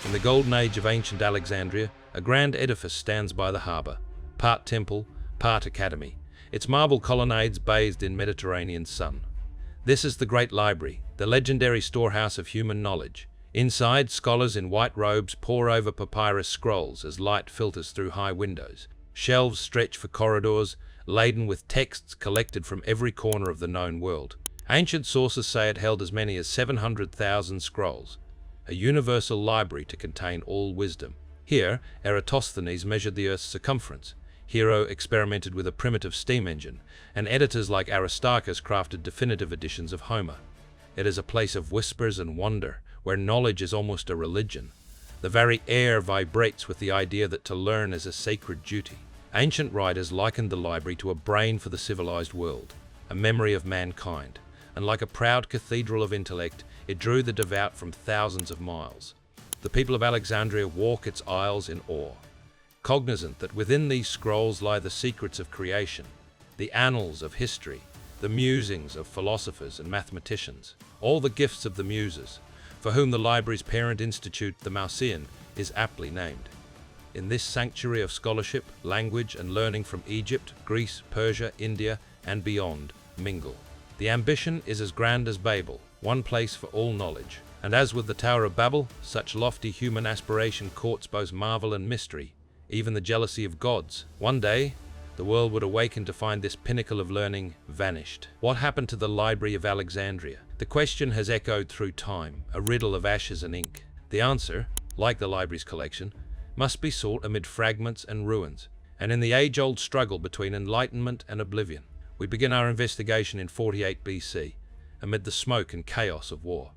In the golden age of ancient Alexandria, a grand edifice stands by the harbour, part temple, part academy, its marble colonnades bathed in Mediterranean sun. This is the Great Library, the legendary storehouse of human knowledge. Inside, scholars in white robes pore over papyrus scrolls as light filters through high windows. Shelves stretch for corridors, laden with texts collected from every corner of the known world. Ancient sources say it held as many as 700,000 scrolls, a universal library to contain all wisdom. Here, Eratosthenes measured the Earth's circumference, Hero experimented with a primitive steam engine, and editors like Aristarchus crafted definitive editions of Homer. It is a place of whispers and wonder, where knowledge is almost a religion. The very air vibrates with the idea that to learn is a sacred duty. Ancient writers likened the library to a brain for the civilized world, a memory of mankind, and like a proud cathedral of intellect, it drew the devout from thousands of miles. The people of Alexandria walk its aisles in awe, cognizant that within these scrolls lie the secrets of creation, the annals of history, the musings of philosophers and mathematicians, all the gifts of the muses, for whom the library's parent institute, the Mousean, is aptly named. In this sanctuary of scholarship, language, and learning from Egypt, Greece, Persia, India, and beyond mingle. The ambition is as grand as Babel, one place for all knowledge. And as with the Tower of Babel, such lofty human aspiration courts both marvel and mystery, even the jealousy of gods. One day, the world would awaken to find this pinnacle of learning vanished. What happened to the Library of Alexandria? The question has echoed through time, a riddle of ashes and ink. The answer, like the library's collection, must be sought amid fragments and ruins, and in the age-old struggle between enlightenment and oblivion. We begin our investigation in 48 BC, amid the smoke and chaos of war.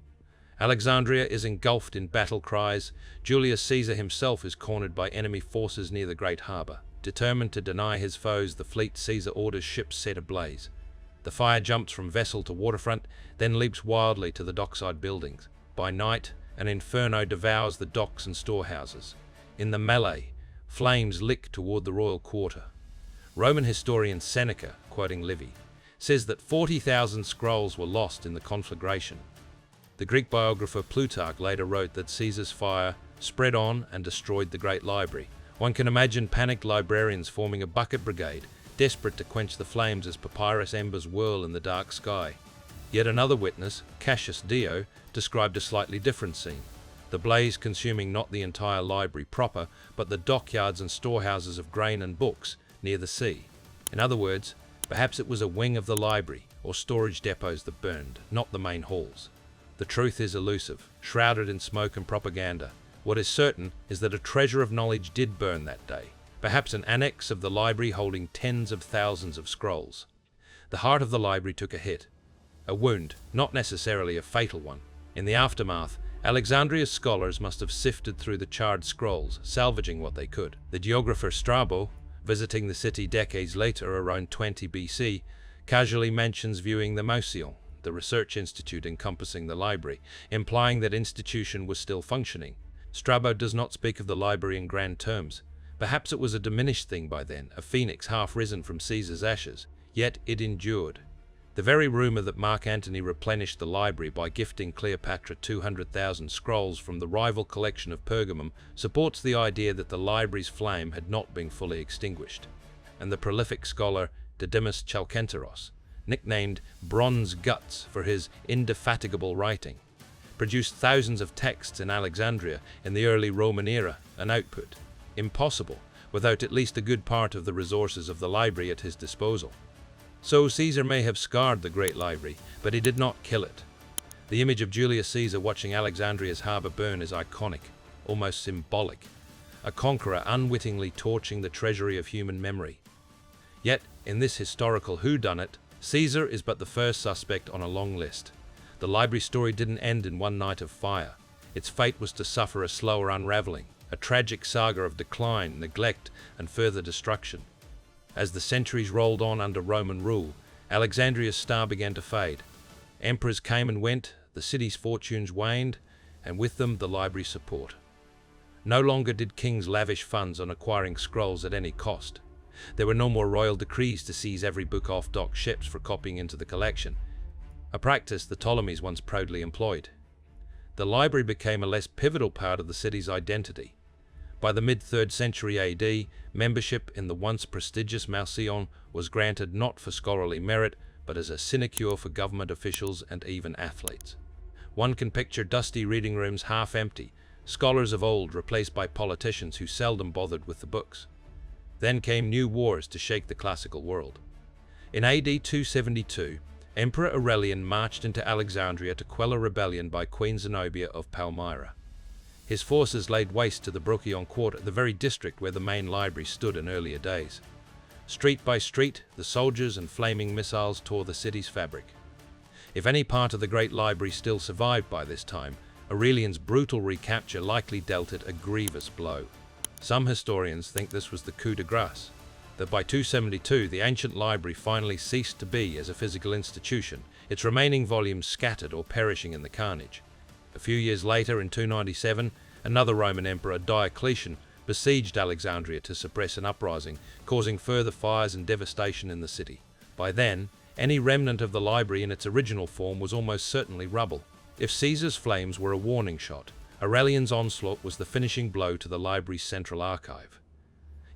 Alexandria is engulfed in battle cries. Julius Caesar himself is cornered by enemy forces near the great harbour. Determined to deny his foes the fleet, Caesar orders ships set ablaze. The fire jumps from vessel to waterfront, then leaps wildly to the dockside buildings. By night, an inferno devours the docks and storehouses. In the melee, flames lick toward the royal quarter. Roman historian Seneca, quoting Livy, says that 40,000 scrolls were lost in the conflagration. The Greek biographer Plutarch later wrote that Caesar's fire spread on and destroyed the great library. One can imagine panicked librarians forming a bucket brigade, desperate to quench the flames as papyrus embers whirl in the dark sky. Yet another witness, Cassius Dio, described a slightly different scene, the blaze consuming not the entire library proper, but the dockyards and storehouses of grain and books near the sea. In other words, perhaps it was a wing of the library, or storage depots that burned, not the main halls. The truth is elusive, shrouded in smoke and propaganda. What is certain is that a treasure of knowledge did burn that day, perhaps an annex of the library holding tens of thousands of scrolls. The heart of the library took a hit, a wound, not necessarily a fatal one. In the aftermath, Alexandria's scholars must have sifted through the charred scrolls, salvaging what they could. The geographer Strabo, visiting the city decades later around 20 BC, casually mentions viewing the Mousean, the research institute encompassing the library, implying that institution was still functioning. Strabo does not speak of the library in grand terms. Perhaps it was a diminished thing by then, a phoenix half risen from Caesar's ashes, yet it endured. The very rumor that Mark Antony replenished the library by gifting Cleopatra 200,000 scrolls from the rival collection of Pergamum supports the idea that the library's flame had not been fully extinguished. And the prolific scholar Didymus Chalkenteros, nicknamed Bronze Guts for his indefatigable writing, produced thousands of texts in Alexandria in the early Roman era, an output impossible without at least a good part of the resources of the library at his disposal. So Caesar may have scarred the great library, but he did not kill it. The image of Julius Caesar watching Alexandria's harbour burn is iconic, almost symbolic, a conqueror unwittingly torching the treasury of human memory. Yet, in this historical whodunit, Caesar is but the first suspect on a long list. The library story didn't end in one night of fire. Its fate was to suffer a slower unraveling, a tragic saga of decline, neglect, and further destruction. As the centuries rolled on under Roman rule, Alexandria's star began to fade. Emperors came and went, the city's fortunes waned, and with them the library's support. No longer did kings lavish funds on acquiring scrolls at any cost. There were no more royal decrees to seize every book off dock ships for copying into the collection, a practice the Ptolemies once proudly employed. the library became a less pivotal part of the city's identity. By the mid-3rd century AD, membership in the once prestigious Motion was granted not for scholarly merit, but as a sinecure for government officials and even athletes. One can picture dusty reading rooms half empty, scholars of old replaced by politicians who seldom bothered with the books. Then came new wars to shake the classical world. In AD 272, Emperor Aurelian marched into Alexandria to quell a rebellion by Queen Zenobia of Palmyra. His forces laid waste to the Bruchion Quarter, the very district where the main library stood in earlier days. Street by street, the soldiers and flaming missiles tore the city's fabric. If any part of the great library still survived by this time, Aurelian's brutal recapture likely dealt it a grievous blow. Some historians think this was the coup de grace, that by 272 the ancient library finally ceased to be as a physical institution, its remaining volumes scattered or perishing in the carnage. A few years later, in 297, another Roman emperor, Diocletian, besieged Alexandria to suppress an uprising, causing further fires and devastation in the city. By then, any remnant of the library in its original form was almost certainly rubble. If Caesar's flames were a warning shot, Aurelian's onslaught was the finishing blow to the library's central archive.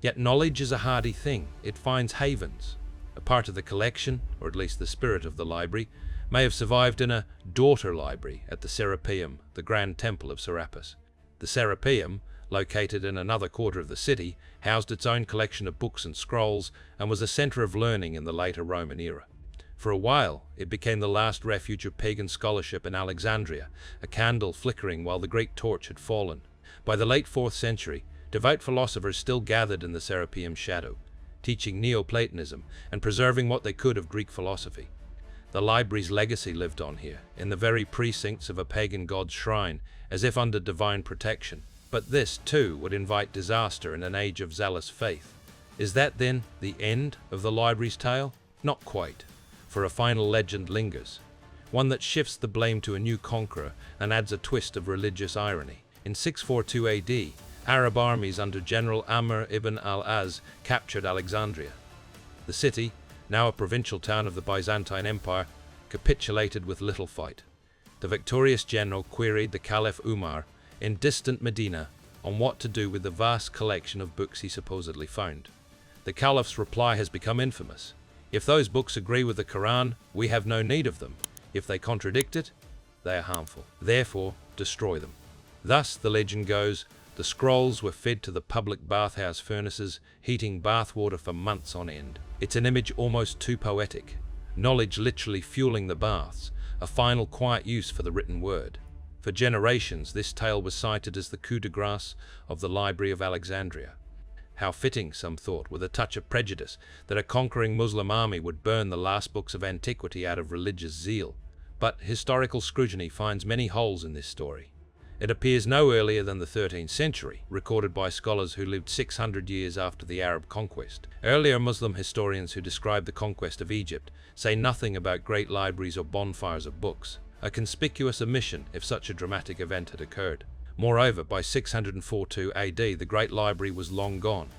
Yet knowledge is a hardy thing. It finds havens. A part of the collection, or at least the spirit of the library, may have survived in a daughter library at the Serapeum, the grand temple of Serapis. The Serapeum, located in another quarter of the city, housed its own collection of books and scrolls and was a center of learning in the later Roman era. For a while, it became the last refuge of pagan scholarship in Alexandria, a candle flickering while the great torch had fallen. By the late 4th century, devout philosophers still gathered in the Serapeum's shadow, teaching Neoplatonism and preserving what they could of Greek philosophy. The library's legacy lived on here, in the very precincts of a pagan god's shrine, as if under divine protection. But this, too, would invite disaster in an age of zealous faith. Is that, then, the end of the library's tale? Not quite, for a final legend lingers, one that shifts the blame to a new conqueror and adds a twist of religious irony. In 642 AD, Arab armies under General Amr ibn al-Az captured Alexandria. The city, now a provincial town of the Byzantine Empire, capitulated with little fight. The victorious general queried the Caliph Umar in distant Medina on what to do with the vast collection of books he supposedly found. The Caliph's reply has become infamous. If those books agree with the Quran, we have no need of them. If they contradict it, they are harmful. Therefore, destroy them. Thus, the legend goes, the scrolls were fed to the public bathhouse furnaces, heating bathwater for months on end. It's an image almost too poetic. Knowledge literally fueling the baths, a final quiet use for the written word. For generations, this tale was cited as the coup de grace of the Library of Alexandria. How fitting, some thought, with a touch of prejudice, that a conquering Muslim army would burn the last books of antiquity out of religious zeal. But historical scrutiny finds many holes in this story. It appears no earlier than the 13th century, recorded by scholars who lived 600 years after the Arab conquest. Earlier Muslim historians who describe the conquest of Egypt say nothing about great libraries or bonfires of books, a conspicuous omission if such a dramatic event had occurred. Moreover, by 642 AD, the Great Library was long gone.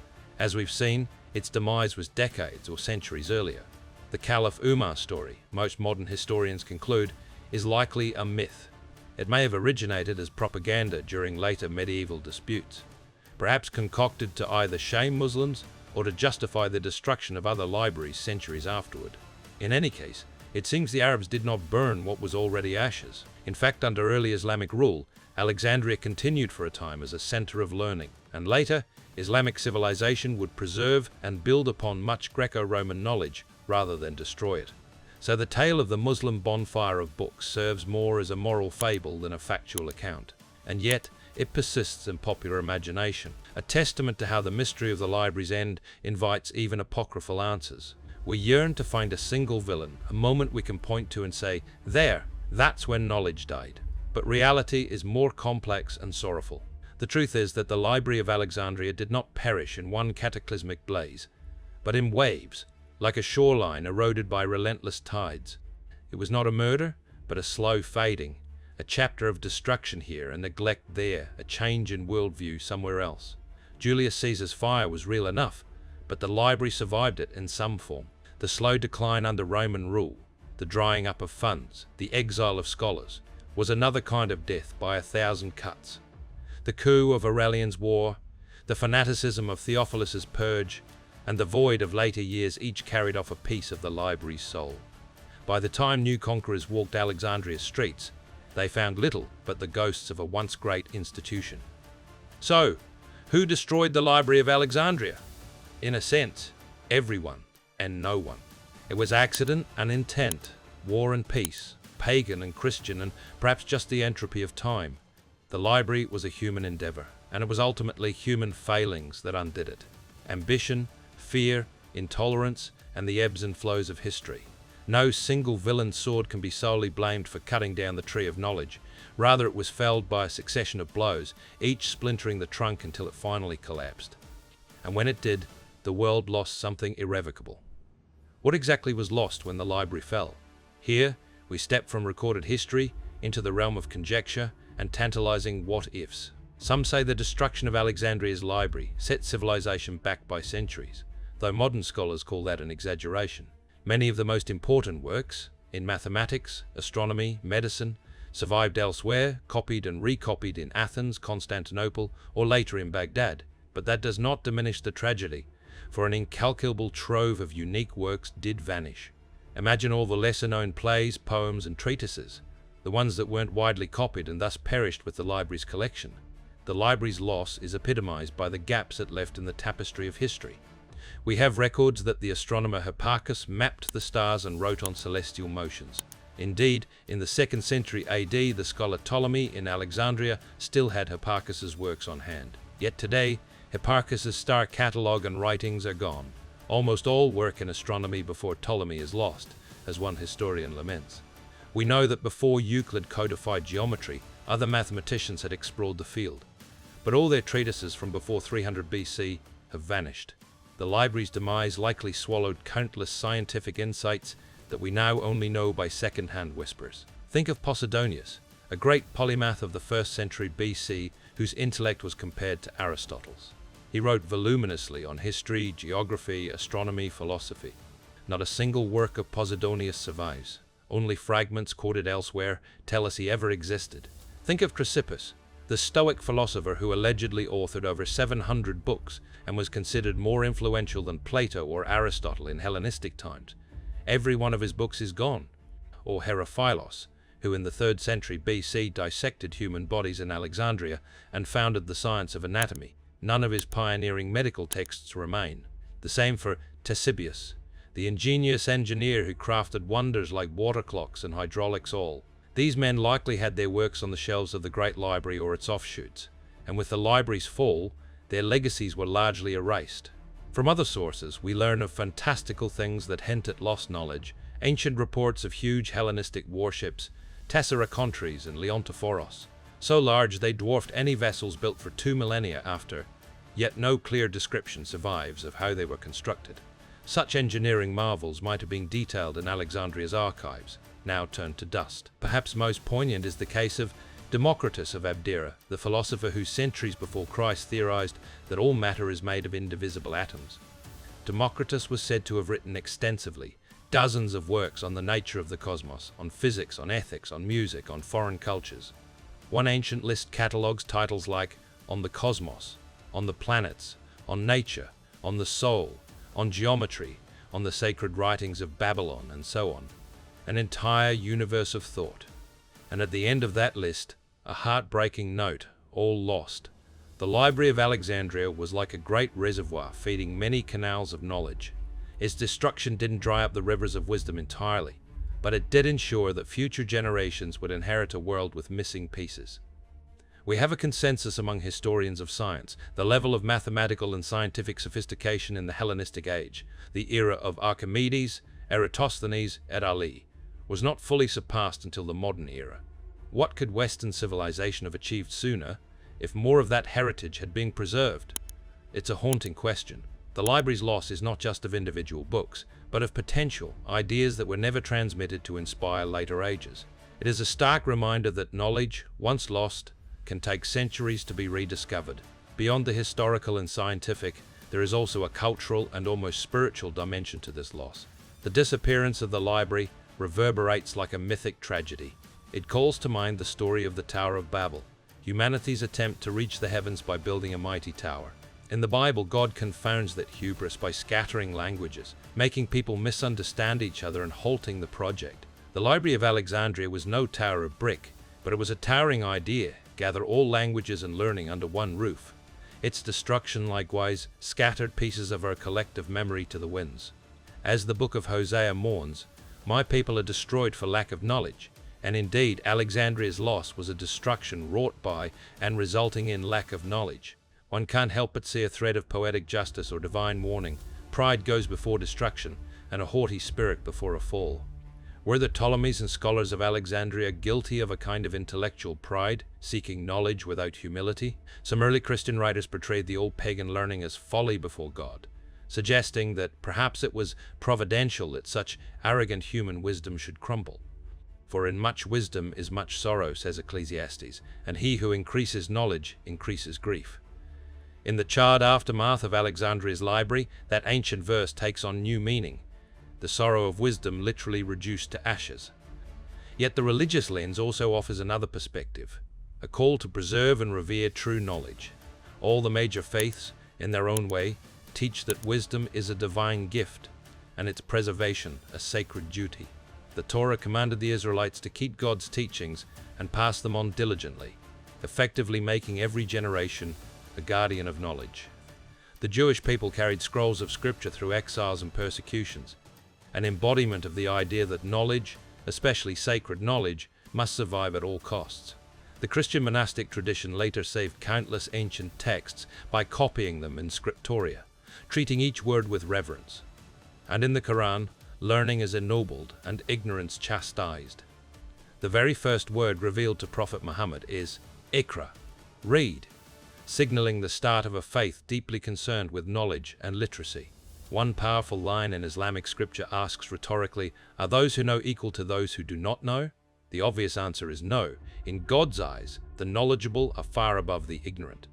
As we've seen, its demise was decades or centuries earlier. The Caliph Umar story, most modern historians conclude, is likely a myth. It may have originated as propaganda during later medieval disputes, perhaps concocted to either shame Muslims or to justify the destruction of other libraries centuries afterward. In any case, it seems the Arabs did not burn what was already ashes. In fact, under early Islamic rule, Alexandria continued for a time as a center of learning, and later, Islamic civilization would preserve and build upon much Greco-Roman knowledge rather than destroy it. So the tale of the Muslim bonfire of books serves more as a moral fable than a factual account. And yet, it persists in popular imagination, a testament to how the mystery of the library's end invites even apocryphal answers. We yearn to find a single villain, a moment we can point to and say, there, that's when knowledge died. But reality is more complex and sorrowful. The truth is that the Library of Alexandria did not perish in one cataclysmic blaze, but in waves, like a shoreline eroded by relentless tides. It was not a murder, but a slow fading, a chapter of destruction here and neglect there, a change in worldview somewhere else. Julius Caesar's fire was real enough, but the library survived it in some form. The slow decline under Roman rule, the drying up of funds, the exile of scholars, was another kind of death by 1,000 cuts. The coup of Aurelian's war, the fanaticism of Theophilus's purge, and the void of later years each carried off a piece of the library's soul. By the time new conquerors walked Alexandria's streets, they found little but the ghosts of a once great institution. So, who destroyed the Library of Alexandria? In a sense, everyone and no one. It was accident and intent, war and peace, pagan and Christian, and perhaps just the entropy of time. The library was a human endeavor, and it was ultimately human failings that undid it. Ambition, fear, intolerance, and the ebbs and flows of history. No single villain's sword can be solely blamed for cutting down the tree of knowledge. Rather, it was felled by a succession of blows, each splintering the trunk until it finally collapsed. And when it did, the world lost something irrevocable. What exactly was lost when the library fell? Here, we step from recorded history into the realm of conjecture and tantalizing what-ifs. Some say the destruction of Alexandria's library set civilization back by centuries, though modern scholars call that an exaggeration. Many of the most important works, in mathematics, astronomy, medicine, survived elsewhere, copied and recopied in Athens, Constantinople, or later in Baghdad. But that does not diminish the tragedy, for an incalculable trove of unique works did vanish. Imagine all the lesser-known plays, poems, and treatises, the ones that weren't widely copied and thus perished with the library's collection. The library's loss is epitomized by the gaps it left in the tapestry of history. We have records that the astronomer Hipparchus mapped the stars and wrote on celestial motions. Indeed, in the 2nd century AD, the scholar Ptolemy in Alexandria still had Hipparchus's works on hand. Yet today, Hipparchus's star catalogue and writings are gone. Almost all work in astronomy before Ptolemy is lost, as one historian laments. We know that before Euclid codified geometry, other mathematicians had explored the field. But all their treatises from before 300 BC have vanished. The library's demise likely swallowed countless scientific insights that we now only know by second-hand whispers. Think of Posidonius, a great polymath of the 1st century BC whose intellect was compared to Aristotle's. He wrote voluminously on history, geography, astronomy, philosophy. Not a single work of Posidonius survives. Only fragments quoted elsewhere tell us he ever existed. Think of Chrysippus, the Stoic philosopher who allegedly authored over 700 books and was considered more influential than Plato or Aristotle in Hellenistic times. Every one of his books is gone. Or Herophilos, who in the 3rd century BC dissected human bodies in Alexandria and founded the science of anatomy. None of his pioneering medical texts remain. The same for Ctesibius, the ingenious engineer who crafted wonders like water clocks and hydraulics all. These men likely had their works on the shelves of the Great Library or its offshoots, and with the library's fall, their legacies were largely erased. From other sources, we learn of fantastical things that hint at lost knowledge, ancient reports of huge Hellenistic warships, Tessaracontres and Leontophoros, so large they dwarfed any vessels built for 2 millennia after, yet no clear description survives of how they were constructed. Such engineering marvels might have been detailed in Alexandria's archives, now turned to dust. Perhaps most poignant is the case of Democritus of Abdera, the philosopher who centuries before Christ theorized that all matter is made of indivisible atoms. Democritus was said to have written extensively, dozens of works on the nature of the cosmos, on physics, on ethics, on music, on foreign cultures. One ancient list catalogues titles like On the Cosmos, On the Planets, On Nature, On the Soul, On Geometry, On the Sacred Writings of Babylon, and so on. An entire universe of thought. And at the end of that list, a heartbreaking note, all lost. The Library of Alexandria was like a great reservoir feeding many canals of knowledge. Its destruction didn't dry up the rivers of wisdom entirely, but it did ensure that future generations would inherit a world with missing pieces. We have a consensus among historians of science. The level of mathematical and scientific sophistication in the Hellenistic age, the era of Archimedes, Eratosthenes, et al., was not fully surpassed until the modern era. What could Western civilization have achieved sooner if more of that heritage had been preserved? It's a haunting question. The library's loss is not just of individual books, but of potential, ideas that were never transmitted to inspire later ages. It is a stark reminder that knowledge, once lost, can take centuries to be rediscovered. Beyond the historical and scientific, there is also a cultural and almost spiritual dimension to this loss. The disappearance of the library reverberates like a mythic tragedy. It calls to mind the story of the Tower of Babel, humanity's attempt to reach the heavens by building a mighty tower. In the Bible, God confounds that hubris by scattering languages, making people misunderstand each other and halting the project. The Library of Alexandria was no tower of brick, but it was a towering idea: gather all languages and learning under one roof. Its destruction likewise scattered pieces of our collective memory to the winds. As the book of Hosea mourns, "My people are destroyed for lack of knowledge," and indeed Alexandria's loss was a destruction wrought by and resulting in lack of knowledge. One can't help but see a thread of poetic justice or divine warning. Pride goes before destruction, and a haughty spirit before a fall. Were the Ptolemies and scholars of Alexandria guilty of a kind of intellectual pride, seeking knowledge without humility? Some early Christian writers portrayed the old pagan learning as folly before God, suggesting that perhaps it was providential that such arrogant human wisdom should crumble. For in much wisdom is much sorrow, says Ecclesiastes, and he who increases knowledge increases grief. In the charred aftermath of Alexandria's library, that ancient verse takes on new meaning: the sorrow of wisdom literally reduced to ashes. Yet the religious lens also offers another perspective, a call to preserve and revere true knowledge. All the major faiths, in their own way, teach that wisdom is a divine gift, and its preservation a sacred duty. The Torah commanded the Israelites to keep God's teachings and pass them on diligently, effectively making every generation a guardian of knowledge. The Jewish people carried scrolls of scripture through exiles and persecutions, an embodiment of the idea that knowledge, especially sacred knowledge, must survive at all costs. The Christian monastic tradition later saved countless ancient texts by copying them in scriptoria, treating each word with reverence. And in the Quran, learning is ennobled and ignorance chastised. The very first word revealed to Prophet Muhammad is Iqra, read, signaling the start of a faith deeply concerned with knowledge and literacy. One powerful line in Islamic scripture asks rhetorically, are those who know equal to those who do not know? The obvious answer is no. In God's eyes, the knowledgeable are far above the ignorant.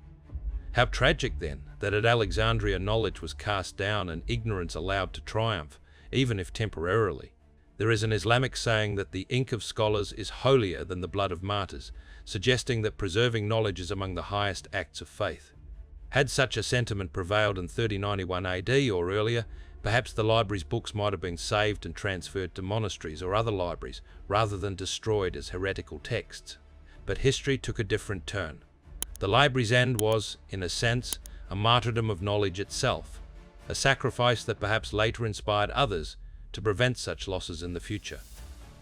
How tragic, then, that at Alexandria knowledge was cast down and ignorance allowed to triumph, even if temporarily. There is an Islamic saying that the ink of scholars is holier than the blood of martyrs, suggesting that preserving knowledge is among the highest acts of faith. Had such a sentiment prevailed in 3091 AD or earlier, perhaps the library's books might have been saved and transferred to monasteries or other libraries, rather than destroyed as heretical texts. But history took a different turn. The library's end was, in a sense, a martyrdom of knowledge itself, a sacrifice that perhaps later inspired others to prevent such losses in the future.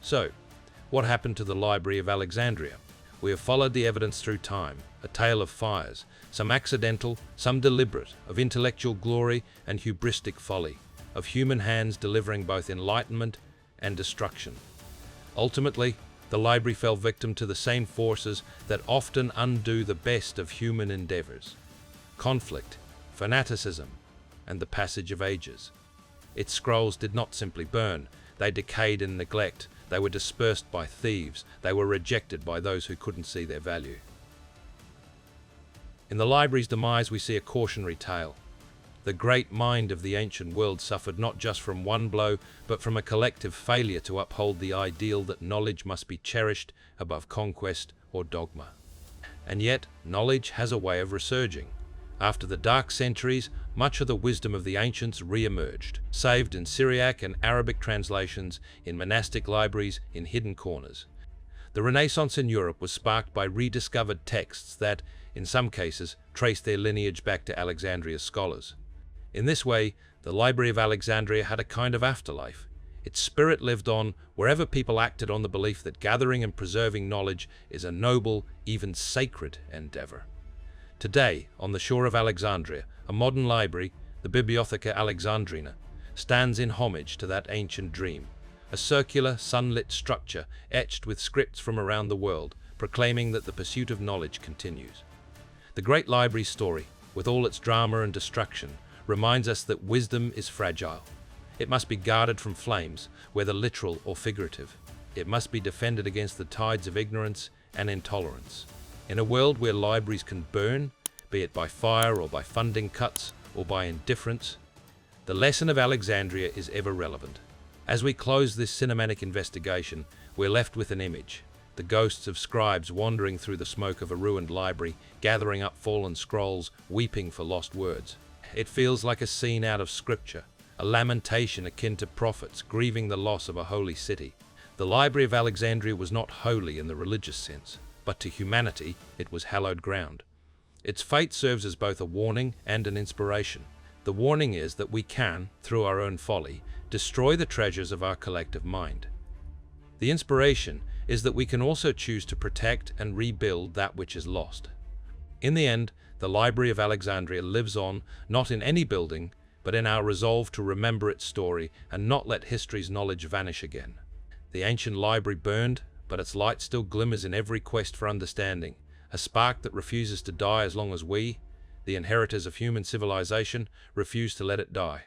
So, what happened to the Library of Alexandria? We have followed the evidence through time, a tale of fires, some accidental, some deliberate, of intellectual glory and hubristic folly, of human hands delivering both enlightenment and destruction. Ultimately, the library fell victim to the same forces that often undo the best of human endeavors: conflict, fanaticism, and the passage of ages. Its scrolls did not simply burn, they decayed in neglect. They were dispersed by thieves. They were rejected by those who couldn't see their value. In the library's demise, we see a cautionary tale. The great mind of the ancient world suffered not just from one blow, but from a collective failure to uphold the ideal that knowledge must be cherished above conquest or dogma. And yet, knowledge has a way of resurging. After the dark centuries, much of the wisdom of the ancients re-emerged, saved in Syriac and Arabic translations, in monastic libraries, in hidden corners. The Renaissance in Europe was sparked by rediscovered texts that, in some cases, traced their lineage back to Alexandria's scholars. In this way, the Library of Alexandria had a kind of afterlife. Its spirit lived on wherever people acted on the belief that gathering and preserving knowledge is a noble, even sacred endeavor. Today, on the shore of Alexandria, a modern library, the Bibliotheca Alexandrina, stands in homage to that ancient dream, a circular, sunlit structure etched with scripts from around the world, proclaiming that the pursuit of knowledge continues. The great library's story, with all its drama and destruction, reminds us that wisdom is fragile. It must be guarded from flames, whether literal or figurative. It must be defended against the tides of ignorance and intolerance. In a world where libraries can burn, be it by fire or by funding cuts or by indifference, the lesson of Alexandria is ever relevant. As we close this cinematic investigation, we're left with an image, the ghosts of scribes wandering through the smoke of a ruined library, gathering up fallen scrolls, weeping for lost words. It feels like a scene out of scripture, a lamentation akin to prophets grieving the loss of a holy city. The Library of Alexandria was not holy in the religious sense, but to humanity it was hallowed ground. Its fate serves as both a warning and an inspiration. The warning is that we can, through our own folly, destroy the treasures of our collective mind. The inspiration is that we can also choose to protect and rebuild that which is lost. In the end, the Library of Alexandria lives on, not in any building, but in our resolve to remember its story and not let history's knowledge vanish again. The ancient library burned, but its light still glimmers in every quest for understanding, a spark that refuses to die as long as we, the inheritors of human civilization, refuse to let it die.